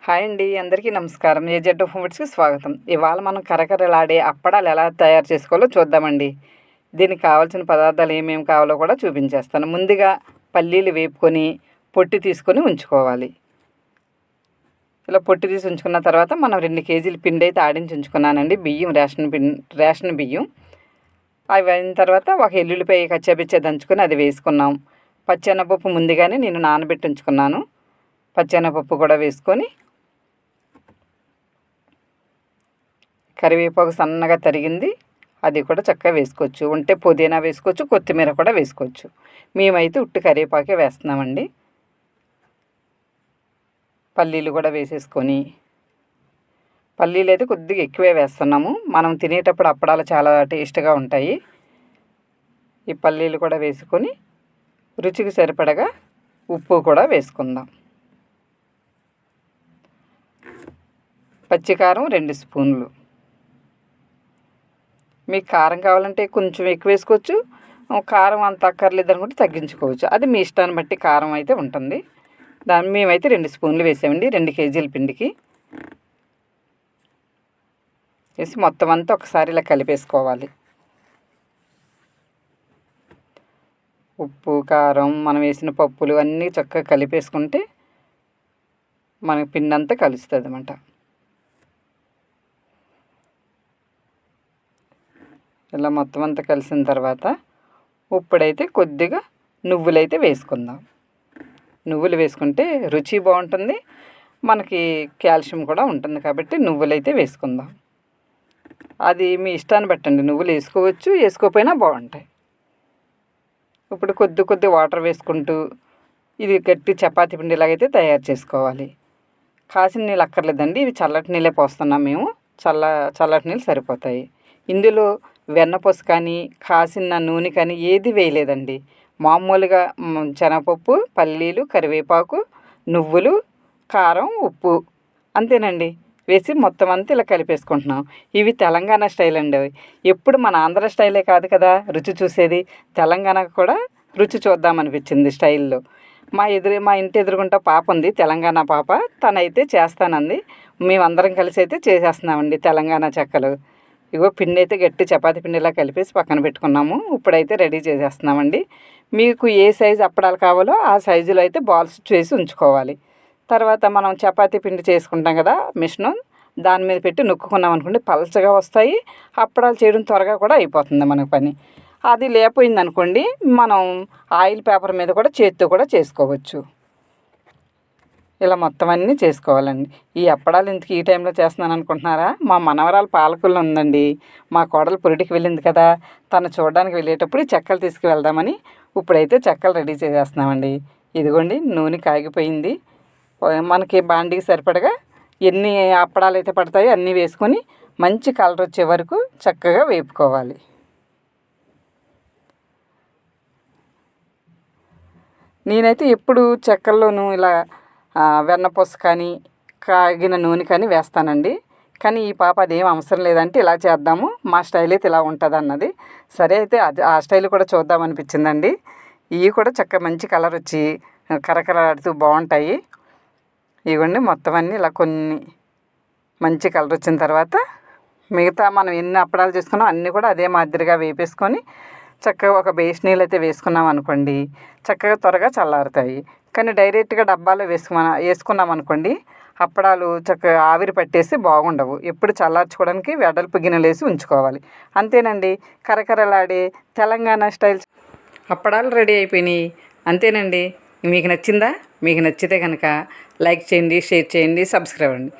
Hi అండి, అందరికీ నమస్కారం. ఏజెడ్ ఫుడ్స్కి స్వాగతం. ఇవాళ మనం కరకరలాడే అప్పడాలు ఎలా తయారు చేసుకోవాలో చూద్దామండి. దీనికి కావాల్సిన పదార్థాలు ఏమేమి కావాలో కూడా చూపించేస్తాను. ముందుగా పల్లీలు వేపుకొని పొట్టు తీసుకొని ఉంచుకోవాలి. ఇలా పొట్టు తీసి ఉంచుకున్న తర్వాత మనం 2 కేజీల పిండి అయితే ఆడించి ఉంచుకున్నానండి. బియ్యం రేషన్ బియ్యం. అవి అయిన తర్వాత ఒక ఎల్లుల్లిపాయ కచ్చాపిచ్చా దంచుకొని అది వేసుకున్నాం. పచ్చెనపప్పు ముందుగానే నేను నానబెట్టి ఉంచుకున్నాను. పచ్చెనపప్పు కూడా వేసుకొని కరివేపాకు సన్నగా తరిగింది అది కూడా చక్కగా వేసుకోవచ్చు. ఉంటే పుదీనా వేసుకోవచ్చు, కొత్తిమీర కూడా వేసుకోవచ్చు. మేమైతే ఉట్టి కరివేపాకే వేస్తున్నామండి. పల్లీలు కూడా వేసేసుకొని, పల్లీలు అయితే కొద్దిగా ఎక్కువే వేస్తున్నాము. మనం తినేటప్పుడు అప్పడాలు చాలా టేస్ట్గా ఉంటాయి. ఈ పల్లీలు కూడా వేసుకొని రుచికి సరిపడగా ఉప్పు కూడా వేసుకుందాం. పచ్చికారం 2 స్పూన్లు. మీకు కారం కావాలంటే కొంచెం ఎక్కువ వేసుకోవచ్చు, కారం అంత అక్కర్లేదు అనుకుంటే తగ్గించుకోవచ్చు. అది మీ ఇష్టాన్ని బట్టి కారం అయితే ఉంటుంది. మేమైతే 2 స్పూన్లు వేసామండి 2 కేజీల పిండికి. వేసి మొత్తం అంతా ఒకసారి ఇలా కలిపేసుకోవాలి. ఉప్పు, కారం, మనం వేసిన పప్పులు అన్నీ చక్కగా కలిపేసుకుంటే మనకి పిండి అంతా కలుస్తుంది అన్నమాట. ఇలా మొత్తం అంతా కలిసిన తర్వాత ఇప్పుడైతే కొద్దిగా నువ్వులైతే వేసుకుందాం. నువ్వులు వేసుకుంటే రుచి బాగుంటుంది, మనకి కాల్షియం కూడా ఉంటుంది కాబట్టి నువ్వులైతే వేసుకుందాం. అది మీ ఇష్టాన్ని బట్టండి, నువ్వులు వేసుకోవచ్చు, వేసుకోకపోయినా బాగుంటాయి. ఇప్పుడు కొద్ది వాటర్ వేసుకుంటూ ఇది గట్టి చపాతీ పిండిలాగైతే తయారు చేసుకోవాలి. కాసిన నీళ్ళు అక్కర్లేదండి, ఇవి చల్లటి నీళ్ళే పోస్తున్నాం మేము. చల్లటి నీళ్ళు సరిపోతాయి. ఇందులో వెన్నపూస కానీ కాసిన నూనె కానీ ఏది వేయలేదండి. మామూలుగా శనగపప్పు, పల్లీలు, కరివేపాకు, నువ్వులు, కారం, ఉప్పు అంతేనండి వేసి మొత్తం అంతా ఇలా కలిపేసుకుంటున్నాం. ఇవి తెలంగాణ స్టైల్ అండి. ఎప్పుడు మన ఆంధ్ర స్టైలే కాదు కదా రుచి చూసేది, తెలంగాణకు కూడా రుచి చూద్దామనిపించింది స్టైల్లో. మా ఇంటి ఎదురుగుంటా పాప ఉంది, తెలంగాణ పాప. తనైతే చేస్తానంది. మేమందరం కలిసి అయితే చేసేస్తున్నామండి తెలంగాణ చెక్కలు. ఇగో పిండి అయితే గట్టి చపాతీ పిండిలా కలిపేసి పక్కన పెట్టుకున్నాము. ఇప్పుడైతే రెడీ చేసేస్తున్నామండి. మీకు ఏ సైజు అప్పడాలు కావాలో ఆ సైజులో అయితే బాల్స్ చేసి ఉంచుకోవాలి. తర్వాత మనం చపాతీ పిండి చేసుకుంటాం కదా మిషను, దాని మీద పెట్టి నొక్కుకున్నాం అనుకోండి పలచగా వస్తాయి. అప్పడాలు చేయడం త్వరగా కూడా అయిపోతుంది మనకు పని. అది లేకపోయింది అనుకోండి మనం ఆయిల్ పేపర్ మీద కూడా చేత్తో కూడా చేసుకోవచ్చు. ఇలా మొత్తం అన్నీ చేసుకోవాలండి. ఈ అప్పడాలు ఇంతకు ఈ టైంలో చేస్తున్నాను అనుకుంటున్నారా? మా మనవరాలు పాలకుల్లో ఉందండి. మా కోడలు పురిటికి వెళ్ళింది కదా, తను చూడడానికి వెళ్ళేటప్పుడు ఈ చెక్కలు తీసుకువెళ్దామని ఇప్పుడైతే చెక్కలు రెడీ చేసేస్తున్నామండి. ఇదిగోండి నూనె కాగిపోయింది. మనకి బాండీకి సరిపడగా ఎన్ని అప్పడాలు అయితే పడతాయో అన్నీ వేసుకొని మంచి కలర్ వచ్చే వరకు చక్కగా వేపుకోవాలి. నేనైతే ఎప్పుడు చెక్కల్లోనూ ఇలా వెన్నపూస కానీ కాగిన నూనె కానీ వేస్తానండి. కానీ ఈ పాప అదేం అవసరం లేదంటే ఇలా చేద్దాము, మా స్టైల్ అయితే ఇలా ఉంటుంది అన్నది. సరే అయితే అది ఆ స్టైల్ కూడా చూద్దామనిపించిందండి. ఇవి కూడా చక్కగా మంచి కలర్ వచ్చి కరకరలాడుతూ బాగుంటాయి. ఇవ్వండి మొత్తం అన్నీ ఇలా కొన్ని మంచి కలర్ వచ్చిన తర్వాత మిగతా మనం ఎన్ని అప్పడాలు చేసుకున్నాం అన్నీ కూడా అదే మాదిరిగా వేపేసుకొని చక్కగా ఒక బేస్ నీళ్ళు అయితే వేసుకున్నాం అనుకోండి చక్కగా త్వరగా చల్లారుతాయి. కానీ డైరెక్ట్గా డబ్బాలో వేసుకున్నాం అనుకోండి అప్పడాలు చక్కగా ఆవిరి పట్టేసి బాగుండవు. ఎప్పుడు చల్లార్చుకోవడానికి వెడల్పు గిన్నెలు వేసి ఉంచుకోవాలి. అంతేనండి, కరకరలాడే తెలంగాణ స్టైల్ అప్పడాలు రెడీ అయిపోయినాయి. అంతేనండి. మీకు నచ్చిందా? మీకు నచ్చితే కనుక లైక్ చేయండి, షేర్ చేయండి, సబ్స్క్రైబ్ అండి.